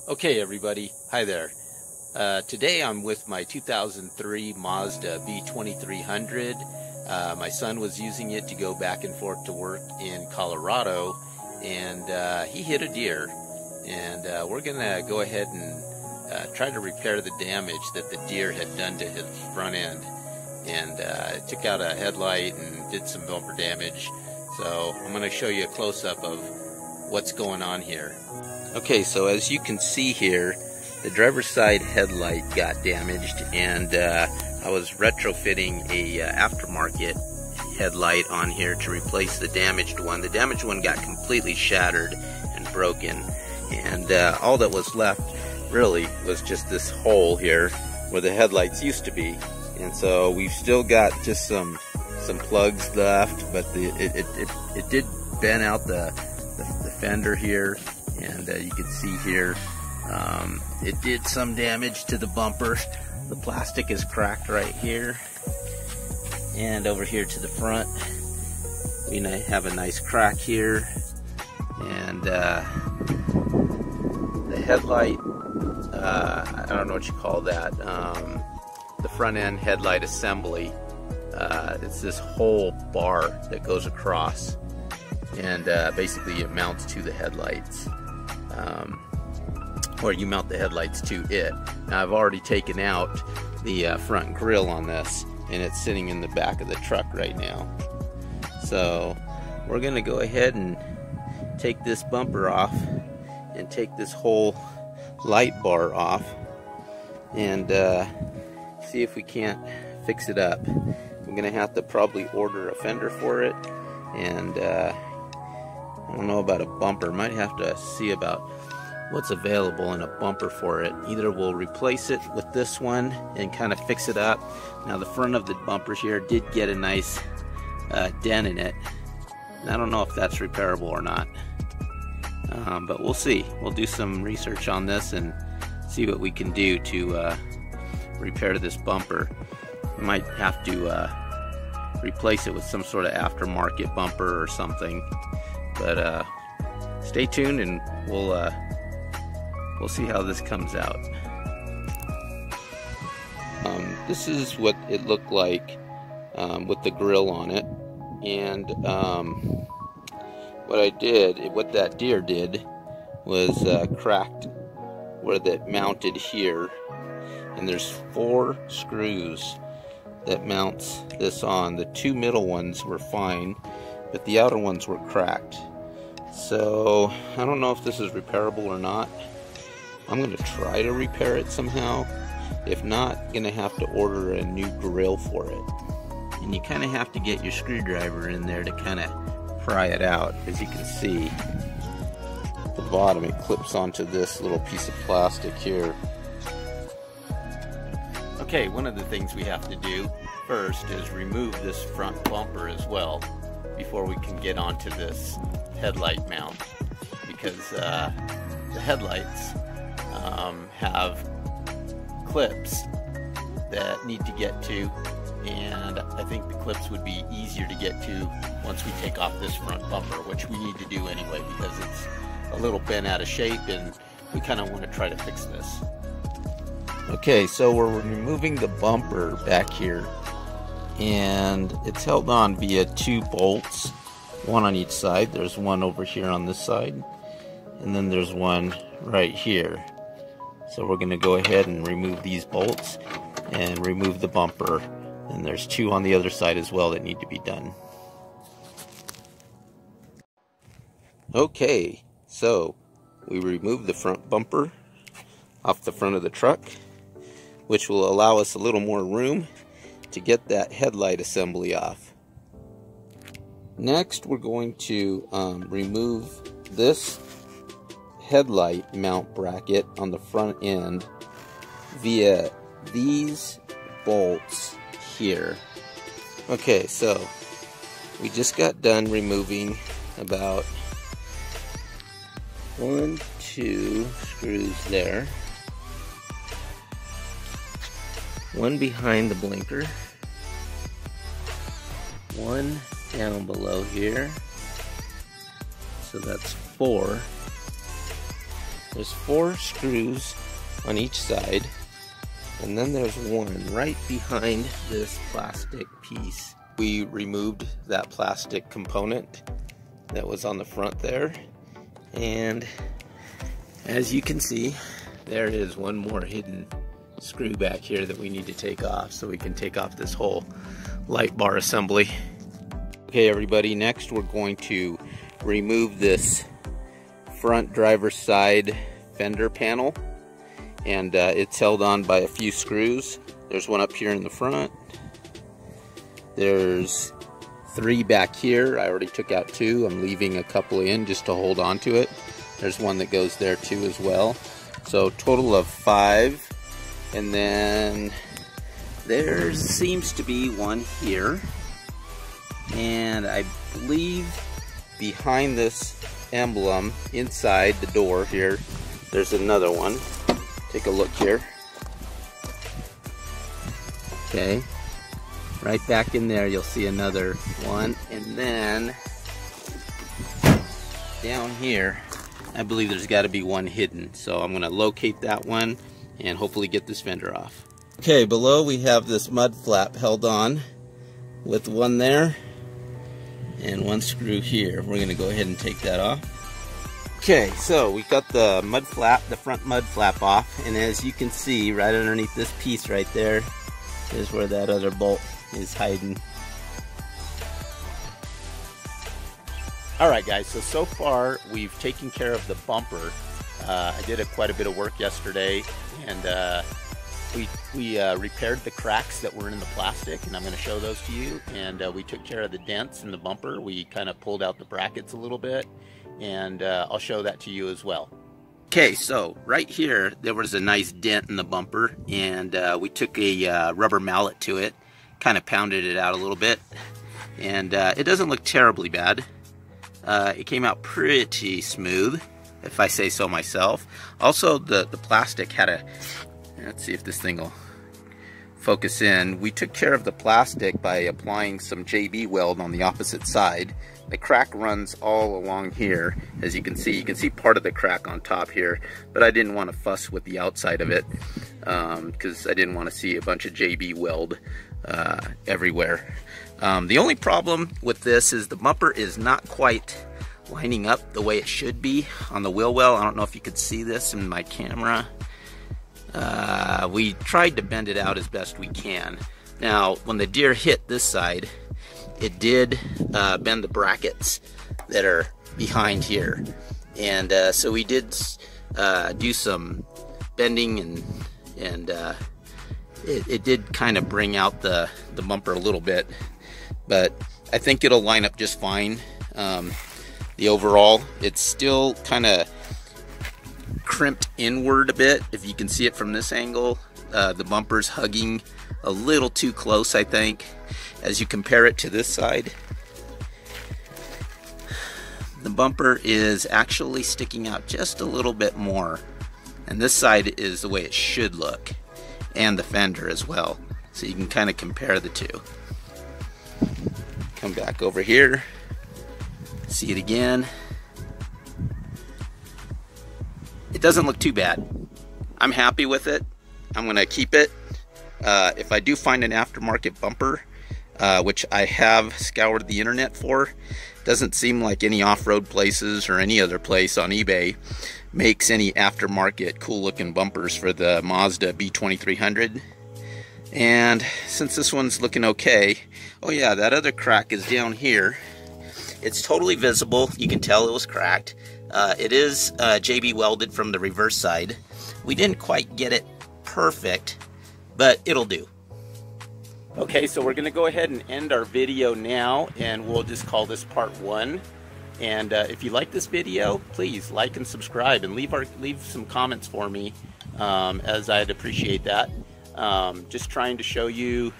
Okay everybody, hi there. Today I'm with my 2003 Mazda B2300. My son was using it to go back and forth to work in Colorado, and he hit a deer. And we're going to go ahead and try to repair the damage that the deer had done to his front end. And it took out a headlight and did some bumper damage. So I'm going to show you a close-up of what's going on here. Okay, so as you can see here, the driver's side headlight got damaged, and I was retrofitting a aftermarket headlight on here to replace the damaged one. The damaged one got completely shattered and broken, and all that was left really was just this hole here where the headlights used to be. And so we've still got just some plugs left, but it did bend out the fender here. And you can see here, it did some damage to the bumper. The plastic is cracked right here. And over here to the front, we have a nice crack here. And the headlight, I don't know what you call that, the front end headlight assembly, it's this whole bar that goes across. And basically it mounts to the headlights. Or you mount the headlights to it. Now I've already taken out the front grille on this, and it's sitting in the back of the truck right now. So we're gonna go ahead and take this bumper off and take this whole light bar off and see if we can't fix it up. We're gonna have to probably order a fender for it, and I don't know about a bumper. Might have to see about what's available in a bumper for it. Either we'll replace it with this one and kind of fix it up. Now the front of the bumper here did get a nice dent in it. And I don't know if that's repairable or not. But we'll see. We'll do some research on this and see what we can do to repair this bumper. We might have to replace it with some sort of aftermarket bumper or something. But stay tuned, and we'll see how this comes out. This is what it looked like with the grill on it, and what that deer did was cracked where that mounted here, and there's 4 screws that mounts this on. The 2 middle ones were fine, but the outer ones were cracked. So I don't know if this is repairable or not. I'm going to try to repair it somehow. If not, I'm going to have to order a new grill for it. And you kind of have to get your screwdriver in there to kind of pry it out. As you can see, at the bottom it clips onto this little piece of plastic here. Okay, one of the things we have to do first is remove this front bumper as well before we can get onto this headlight mount, because the headlights have clips that need to get to, and I think the clips would be easier to get to once we take off this front bumper, which we need to do anyway because it's a little bent out of shape, and we kind of want to try to fix this. Okay, so we're removing the bumper back here, and it's held on via 2 bolts, one on each side. There's one over here on this side, and then there's one right here. So we're going to go ahead and remove these bolts and remove the bumper, and there's 2 on the other side as well that need to be done. Okay, so we removed the front bumper off the front of the truck, which will allow us a little more room to get that headlight assembly off. Next, we're going to remove this headlight mount bracket on the front end via these bolts here. Okay, so we just got done removing about 1, 2 screws there. One behind the blinker, one down below here, so that's 4. There's 4 screws on each side, and then there's one right behind this plastic piece. We removed that plastic component that was on the front there, and as you can see, there is one more hidden screw back here that we need to take off, so we can take off this whole light bar assembly. Okay everybody, next we're going to remove this front driver's side fender panel, and it's held on by a few screws. There's one up here in the front. There's 3 back here. I already took out 2. I'm leaving a couple in just to hold on to it. There's one that goes there too as well. So total of 5. And then there seems to be one here. And I believe behind this emblem inside the door here, there's another one. Take a look here. Okay. Right back in there you'll see another one, and then down here I believe there's got to be one hidden, so I'm going to locate that one and hopefully get this fender off. Okay, below we have this mud flap held on with one there and one screw here. We're going to go ahead and take that off. Okay, so we got the mud flap, the front mud flap off, and as you can see right underneath this piece right there is where that other bolt is hiding. Alright guys, so far we've taken care of the bumper. I did quite a bit of work yesterday, and we repaired the cracks that were in the plastic, and I'm going to show those to you. And we took care of the dents in the bumper. We kind of pulled out the brackets a little bit, and I'll show that to you as well. Okay, so right here there was a nice dent in the bumper, and we took a rubber mallet to it, kind of pounded it out a little bit, and it doesn't look terribly bad. It came out pretty smooth, if I say so myself. Also, the plastic had a, let's see if this thing will focus in. We took care of the plastic by applying some JB weld on the opposite side. The crack runs all along here, as you can see. You can see part of the crack on top here, but I didn't want to fuss with the outside of it because I didn't want to see a bunch of JB weld everywhere. The only problem with this is the bumper is not quite lining up the way it should be on the wheel well. I don't know if you could see this in my camera. We tried to bend it out as best we can. Now, when the deer hit this side, it did bend the brackets that are behind here. And so we did do some bending, and it did kind of bring out the bumper a little bit. But I think it'll line up just fine. The overall, it's still kind of crimped inward a bit. If you can see it from this angle, the bumper's hugging a little too close, I think. As you compare it to this side, the bumper is actually sticking out just a little bit more. And this side is the way it should look, and the fender as well. So you can kind of compare the two. Come back over here, see it again. It doesn't look too bad. I'm happy with it. I'm gonna keep it. If I do find an aftermarket bumper, which I have scoured the internet for, doesn't seem like any off-road places or any other place on eBay makes any aftermarket cool looking bumpers for the Mazda B2300. And since this one's looking okay, oh yeah, that other crack is down here. It's totally visible. You can tell it was cracked. It is JB welded from the reverse side. We didn't quite get it perfect, but it'll do. Okay, so we're gonna go ahead and end our video now, and we'll just call this part 1. And if you like this video, please like and subscribe, and leave some comments for me, as I'd appreciate that. Just trying to show you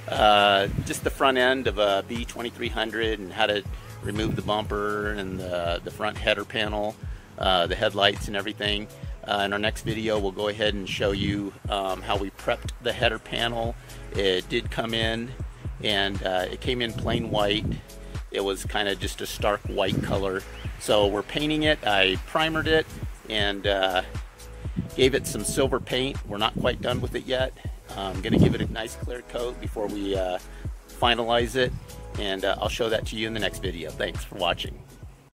just the front end of a B2300 and how to remove the bumper and the front header panel, the headlights and everything. In our next video, we'll go ahead and show you how we prepped the header panel. It did come in, and it came in plain white. It was kind of just a stark white color. So we're painting it. I primered it, and gave it some silver paint. We're not quite done with it yet. I'm going to give it a nice clear coat before we finalize it, and I'll show that to you in the next video. Thanks for watching.